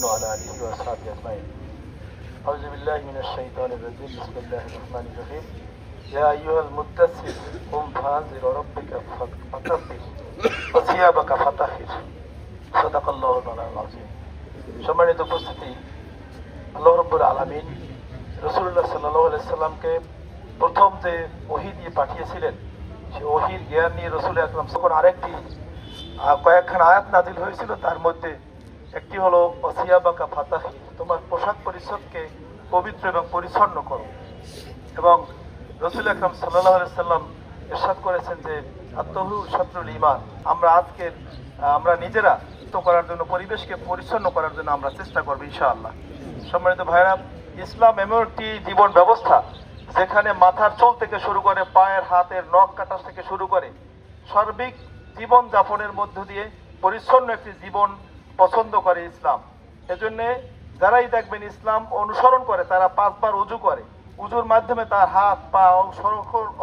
وعلى آله وأصحابه أجمعين. أعوذ بالله من الشيطان الرجيم. بسم الله الرحمن الرحيم. يا أيها المدثر قم فأنذر وربك فكبر وثيابك فطهر صدق الله العظيم. সম্মানিত উপস্থিতি, আল্লাহ রাব্বুল আলামিন রাসূলুল্লাহ সাল্লাল্লাহু আলাইহি সাল্লামকে প্রথম যে ওহী দিয়ে পাঠিয়েছিলেন, সেই ওহীর জ্ঞান নিয়ে রাসূল আকরাম তখন আরেকটি কয়েকখানা আয়াত নাজিল হয়েছিল। তার মধ্যে একটি হলো ওয়াসিয়াবাকা ফাতাহি, তোমার পোশাক পরিচ্ছদকে পবিত্র এবং পরিচ্ছন্ন করো। এবং রাসূল আকরাম সাল্লাল্লাহু আলাইহি সাল্লাম ইরশাদ করেছেন যে আত-তাহুরু শাতরুল ঈমান, আমরা নিজেরা করার জন্য, পরিবেশকে পরিচ্ছন্ন করার জন্য আমরা চেষ্টা করবো ইনশাআল্লাহ। সম্মানিত ভাইরা, ইসলাম এমন একটি জীবন ব্যবস্থা যেখানে মাথার চুল থেকে শুরু করে পায়ের হাতের নখ কাটা থেকে শুরু করে সার্বিক জীবন যাপনের মধ্য দিয়ে পরিচ্ছন্ন একটি জীবন পছন্দ করে ইসলাম। এজন্যে যারাই দেখবেন ইসলাম অনুসরণ করে তারা 5 বার উযু করে, উযুর মাধ্যমে তার হাত পা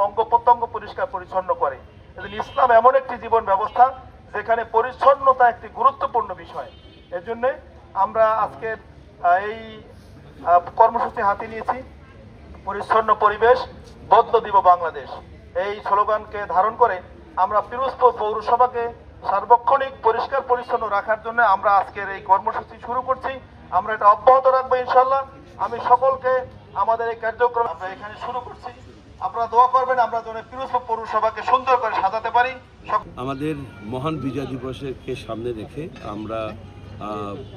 অঙ্গ প্রত্যঙ্গ পরিষ্কার পরিচ্ছন্ন করে। এজন্য ইসলাম এমন একটি জীবন ব্যবস্থা যেখানে পরিচ্ছন্নতা একটি গুরুত্বপূর্ণ বিষয়। এজন্য আমরা আজকে এই কর্মসূচি হাতে নিয়েছি, পরিচ্ছন্ন পরিবেশ বদলে দিব বাংলাদেশ। এই স্লোগানকে ধারণ করে আমরা পিরোজপুর পৌরসভাকে সার্বক্ষণিক পরিষ্কার পরিচ্ছন্ন রাখার জন্য আমরা আজকের এই কর্মসূচি শুরু করছি। আমরা এটা অব্যাহত রাখবো ইনশাআল্লাহ। আমি সকলকে আমাদের এই কার্যক্রম আমরা এখানে শুরু করছি, আপনারা দোয়া করবেন আমরা যেন পিরোজপুর পৌরসভাকে সুন্দর করে সাজাতে পারি। আমাদের মহান বিজয় দিবসকে সামনে রেখে আমরা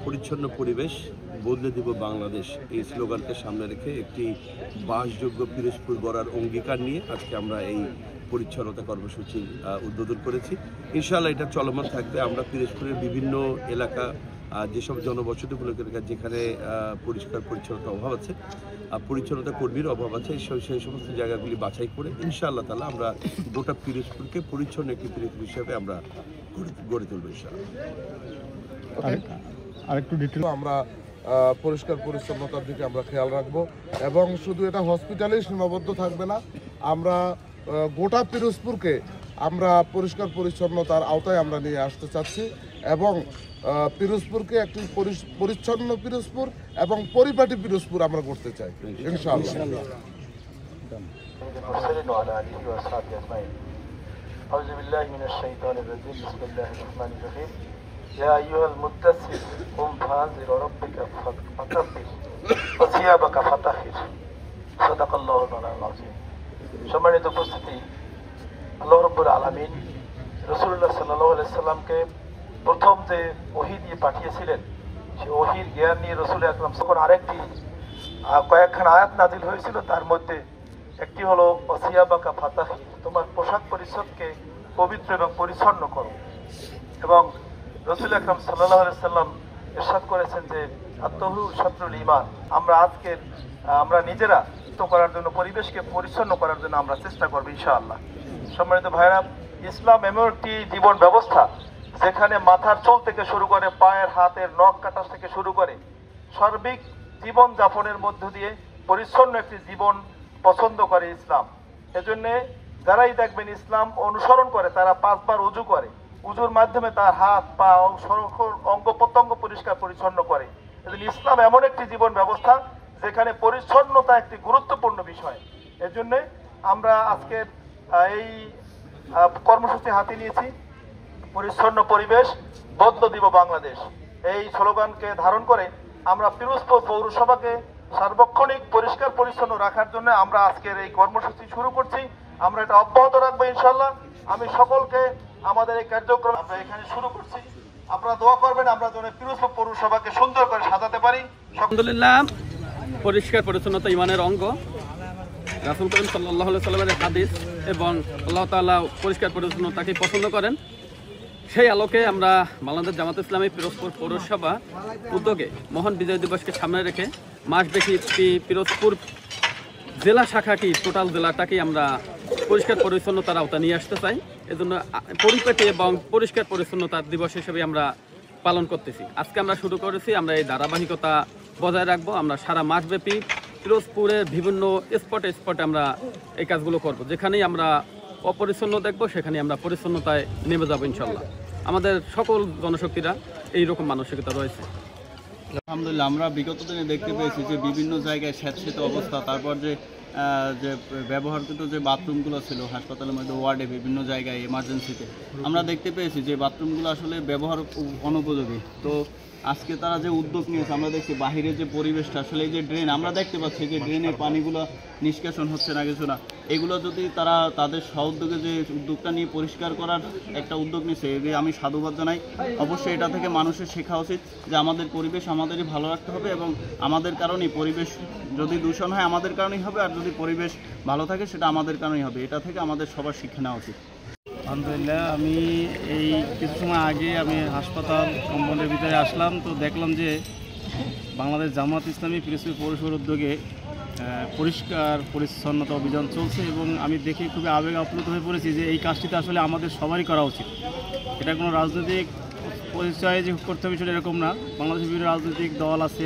পরিচ্ছন্ন পরিবেশ বদলে দিব বাংলাদেশ, এই স্লোগানকে সামনে রেখে একটি বাসযোগ্য পিরোজপুর গড়ার অঙ্গীকার নিয়ে আজকে আমরা এই পরিচ্ছন্নতা কর্মসূচি উদ্বোধন করেছি। ইনশাআল্লাহ এটা চলমান থাকবে। আমরা পিরোজপুরের বিভিন্ন এলাকা, যেসব জনবসতিপূর্ণ এলাকা যেখানে পরিষ্কার পরিচ্ছন্নতার অভাব আছে, পরিচ্ছন্নতা কর্মীর অভাব আছে, সেই সমস্ত জায়গাগুলি বাছাই করে ইনশাআল্লাহ তাআলা আমরা গোটা পিরোজপুরকে পরিচ্ছন্ন একটি পিরোজপুর হিসাবে আমরা গড়ে তুলব ইনশাআল্লাহ। আরেকটু ডিটেল আমরা পরিষ্কার পরিচ্ছন্নতার দিকে আমরা খেয়াল রাখবো এবং শুধু এটা হসপিটালেই সীমাবদ্ধ থাকবে না, আমরা গোটা পিরোজপুরকে আমরা পরিষ্কার পরিচ্ছন্নতার আওতায় আমরা নিয়ে আসতে চাচ্ছি এবং পিরোজপুরকে একটি পরিচ্ছন্ন পিরোজপুর এবং পরিপাটি পিরোজপুর আমরা করতে চাই ইনশাআল্লাহ। আউযু বিল্লাহি মিনাশ শাইতানির রাজীম। বিসমিল্লাহির রহমানির রহিম। ইয়া আইয়ুহাল মুদ্দাসসির কুম ফাআনজির রাব্বিকা ফাকাব্বির ওয়া সিয়াবাকা ফাতাহির সাদাকাল্লাহুল আযীম। সম্মানিত উপস্থিতি, আল্লাহ রাব্বুল আলামিন রাসূলুল্লাহ সাল্লাল্লাহু আলাইহি সাল্লামকে প্রথম যে ওহী দিয়ে পাঠিয়েছিলেন, সেই ওহীর জ্ঞান নিয়ে রাসূল আকরাম তখন আরেকটি কয়েকখানা আয়াত নাজিল হয়েছিল। তার মধ্যে একটি হলো ওয়াসিয়াবাকা ফাতাহি, তোমার পোশাক পরিচ্ছদকে পবিত্র এবং পরিচ্ছন্ন করো। এবং রাসূল আকরাম সাল্লাল্লাহু আলাইহি সাল্লাম ইরশাদ করেছেন যে আত-তাহুরু শাতরুল ঈমান, আমরা নিজেরা করার জন্য, পরিবেশকে পরিচ্ছন্ন করার জন্য আমরা চেষ্টা করবো ইনশাআল্লাহ। সম্মানিত ভাইরা, ইসলাম এমন একটি জীবন ব্যবস্থা যেখানে মাথার চুল থেকে শুরু করে পায়ের হাতের নখ কাটা থেকে শুরু করে সার্বিক জীবন যাপনের মধ্য দিয়ে পরিচ্ছন্ন একটি জীবন পছন্দ করে ইসলাম। এজন্য যারাই দেখবেন ইসলাম অনুসরণ করে তারা 5 বার উযু করে, উযুর মাধ্যমে তার হাত পা অঙ্গ প্রত্যঙ্গ পরিষ্কার পরিচ্ছন্ন করে। এজন্য ইসলাম এমন একটি জীবন ব্যবস্থা যেখানে পরিচ্ছন্নতা একটি গুরুত্বপূর্ণ বিষয়। এর জন্য আমরা আজকের এই কর্মসূচি হাতে নিয়েছি, পরিচ্ছন্ন পরিবেশ বদলে দিব বাংলাদেশ। এই স্লোগানকে ধারণ করে আমরা পিরোজপুর পৌরসভাকে সার্বক্ষণিক পরিষ্কার পরিচ্ছন্ন রাখার জন্য আমরা আজকের এই কর্মসূচি শুরু করছি। আমরা এটা অব্যাহত রাখবো ইনশাআল্লাহ। আমি সকলকে আমাদের এই কার্যক্রম আমরা এখানে শুরু করছি, আপনারা দোয়া করবেন আমরা যেন পিরোজপুর পৌরসভাকে সুন্দর করে সাজাতে পারি। আলহামদুলিল্লাহ, পরিষ্কার পরিচ্ছন্নতা ইমানের অঙ্গ। রাসূল করিম সাল্লাল্লাহু আলাইহি সাল্লামের হাদিস এবং আল্লাহ তাআলা পরিষ্কার পরিচ্ছন্নতাকে পছন্দ করেন। সেই আলোকে আমরা বাংলাদেশ জামাত ইসলামী পিরোজপুর পৌরসভা উদ্যোগে মহান বিজয় দিবসকে সামনে রেখে মাসব্যাপী পিরোজপুর জেলা শাখাকে, টোটাল জেলাটাকে আমরা পরিষ্কার পরিচ্ছন্নতার আওতা নিয়ে আসতে চাই। এজন্য পরিপাটি এবং পরিষ্কার পরিচ্ছন্নতার দিবস হিসেবে আমরা পালন করতেছি। আজকে আমরা শুরু করেছি, আমরা এই ধারাবাহিকতা বজায় রাখবো। আমরা সারা মাসব্যাপী পিরোজপুরের বিভিন্ন স্পটে আমরা এই কাজগুলো করব। যেখানেই আমরা অপরিচ্ছন্ন দেখব সেখানেই আমরা পরিচ্ছন্নতায় নেমে যাবো ইনশাল্লাহ। আমাদের সকল জনশক্তিরা এইরকম মানসিকতা রয়েছে। আলহামদুলিল্লাহ, আমরা বিগত দিনে দেখতে পেয়েছি যে বিভিন্ন জায়গায় স্যাঁতসেঁতে অবস্থা, তারপর যে ব্যবহারকৃত যে বাথরুমগুলো ছিল হাসপাতালের মধ্যে, ওয়ার্ডে, বিভিন্ন জায়গায় এমার্জেন্সিতে আমরা দেখতে পেয়েছি যে বাথরুমগুলো আসলে ব্যবহার অনুপযোগী। তো আজকে তারা যে উদ্যোগ নিয়েছে, আমরা দেখছি বাহিরের যে পরিবেশটা, আসলে এই যে ড্রেন আমরা দেখতে পাচ্ছি যে ড্রেনের পানিগুলো নিষ্কাশন হচ্ছে না কিছু না, এগুলো যদি তারা তাদের সহোদ্যোগে যে উদ্যোগটা নিয়ে পরিষ্কার করার একটা উদ্যোগ নিয়েছে, এগুলি আমি সাধুবাদ জানাই। অবশ্যই এটা থেকে মানুষের শেখা উচিত যে আমাদের পরিবেশ আমাদেরই ভালো রাখতে হবে, এবং আমাদের কারণেই পরিবেশ যদি দূষণ হয় আমাদের কারণেই হবে, আর যদি পরিবেশ ভালো থাকে সেটা আমাদের কারণেই হবে। এটা থেকে আমাদের সবার শিক্ষা নেওয়া উচিত। আলহামদুলিল্লাহ, আমি এই কিছু সময় আগে আমি হাসপাতাল কম্পাউন্ডের ভিতরে আসলাম, তো দেখলাম যে বাংলাদেশ জামাত ইসলামী পিরোজপুর পৌরসভার উদ্যোগে পরিষ্কার পরিচ্ছন্নতা অভিযান চলছে, এবং আমি দেখে খুবই আবেগ আপ্লুত হয়ে পড়েছি যে এই কাজটিতে আসলে আমাদের সবারই করা উচিত। এটা কোনো রাজনৈতিক পরিচয় যে করতে হবে সেটা এরকম না। বাংলাদেশের বিভিন্ন রাজনৈতিক দল আছে,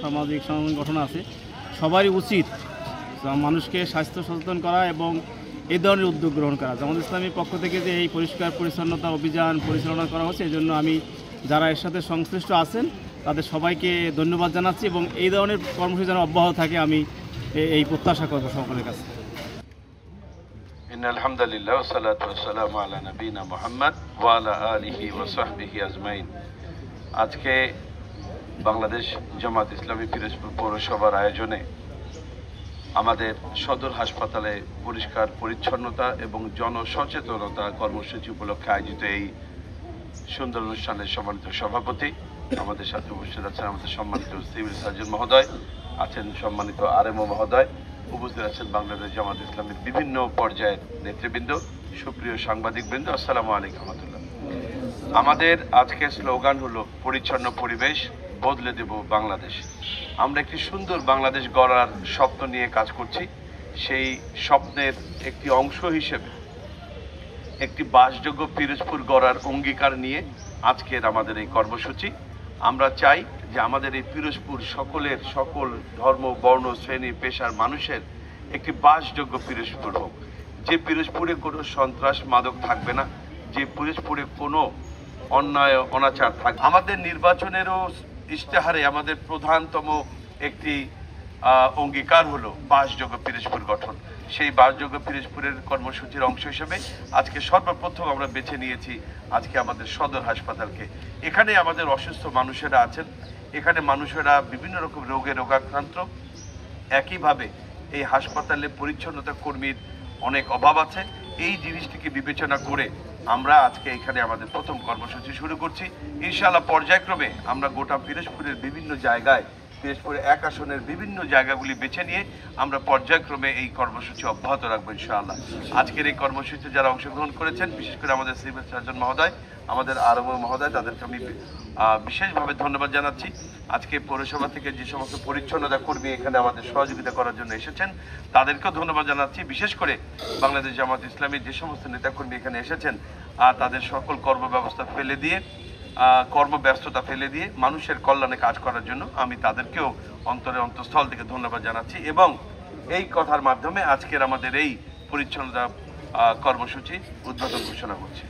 সামাজিক সংগঠন আছে, সবারই উচিত মানুষকে স্বাস্থ্য সচেতন করা এবং এই ধরনের উদ্যোগ গ্রহণ করা। জামাত ইসলামীর পক্ষ থেকে যে এই পরিষ্কার পরিচ্ছন্নতা অভিযান পরিচালনা করা হচ্ছে, এই জন্য আমি যারা এর সাথে সংশ্লিষ্ট আছেন তাদের সবাইকে ধন্যবাদ জানাচ্ছি, এবং এই ধরনের কর্মসূচি যেন অব্যাহত থাকে আমি এই প্রত্যাশা করব সকলের কাছে। ইন্নাল হামদুলিল্লাহ ওয়া সালাতু ওয়া সালামু আলা নবিনা মুহাম্মদ ওয়া আলা আলিহি ওয়া সাহবিহি আজমাইন। আজকে বাংলাদেশ জামাত ইসলামী পিরোজপুর পৌরসভার আয়োজনে আমাদের সদর হাসপাতালে পরিষ্কার পরিচ্ছন্নতা এবং জনসচেতনতা কর্মসূচি উপলক্ষে আয়োজিত এই সুন্দর অনুষ্ঠানের সম্মানিত সভাপতি, আমাদের সাথে উপস্থিত আছেন আমাদের সম্মানিত সিভিল সার্জন মহোদয়, আছেন সম্মানিত আরএমও মহোদয়, উপস্থিত আছেন বাংলাদেশ জামাত ইসলামের বিভিন্ন পর্যায়ের নেতৃবৃন্দ, সুপ্রিয় সাংবাদিকবৃন্দ, আসসালামু আলাইকুম ওয়া রাহমাতুল্লাহ। আমাদের আজকের স্লোগান হলো পরিচ্ছন্ন পরিবেশ বদলে দেব বাংলাদেশ। আমরা একটি সুন্দর বাংলাদেশ গড়ার স্বপ্ন নিয়ে কাজ করছি। সেই স্বপ্নের একটি অংশ হিসেবে একটি বাসযোগ্য পিরোজপুর গড়ার অঙ্গীকার নিয়ে আজকের আমাদের এই কর্মসূচি। আমরা চাই যে আমাদের এই পিরোজপুর সকল ধর্ম, বর্ণ, শ্রেণী, পেশার মানুষের একটি বাসযোগ্য পিরোজপুর হোক, যে পিরোজপুরে কোনো সন্ত্রাস মাদক থাকবে না, যে পিরোজপুরে কোনো অন্যায় অনাচার থাকবে। আমাদের নির্বাচনেরও ইশতেহারে আমাদের প্রধানতম একটি অঙ্গীকার হলো বাসযোগ্য পিরোজপুর গঠন। সেই বাসযোগ্য পিরোজপুরের কর্মসূচির অংশ হিসেবে আজকে সর্বপ্রথম আমরা বেছে নিয়েছি আজকে আমাদের সদর হাসপাতালকে। এখানে আমাদের অসুস্থ মানুষেরা আছেন, এখানে মানুষেরা বিভিন্ন রকম রোগাক্রান্ত। একইভাবে এই হাসপাতালে পরিচ্ছন্নতা কর্মীর অনেক অভাব আছে। এই জিনিসটিকে বিবেচনা করে আমরা আজকে এখানে আমাদের প্রথম কর্মসূচি শুরু করছি। ইনশাআল্লাহ পর্যায়ক্রমে আমরা গোটা পিরোজপুরের বিভিন্ন জায়গায়, পিরোজপুরের এক আসনের বিভিন্ন জায়গাগুলি বেছে নিয়ে আমরা পর্যায়ক্রমে এই কর্মসূচি অব্যাহত রাখবো ইনশাআল্লাহ। আজকের এই কর্মসূচিতে যারা অংশগ্রহণ করেছেন, বিশেষ করে আমাদের সিভিল সার্জন মহোদয়, আমাদের আরএমও মহোদয়, তাদেরকে আমি বিশেষভাবে ধন্যবাদ জানাচ্ছি। আজকে পৌরসভা থেকে যে সমস্ত পরিচ্ছন্নতা কর্মী এখানে আমাদের সহযোগিতা করার জন্য এসেছেন তাদেরকেও ধন্যবাদ জানাচ্ছি। বিশেষ করে বাংলাদেশ জামাত ইসলামীর যে সমস্ত নেতাকর্মী এখানে এসেছেন তাদের সকল কর্মব্যস্ততা ফেলে দিয়ে মানুষের কল্যাণে কাজ করার জন্য আমি তাদেরকেও অন্তঃস্থল থেকে ধন্যবাদ জানাচ্ছি, এবং এই কথার মাধ্যমে আজকের আমাদের এই পরিচ্ছন্নতা কর্মসূচি উদ্বোধন ঘোষণা করছি।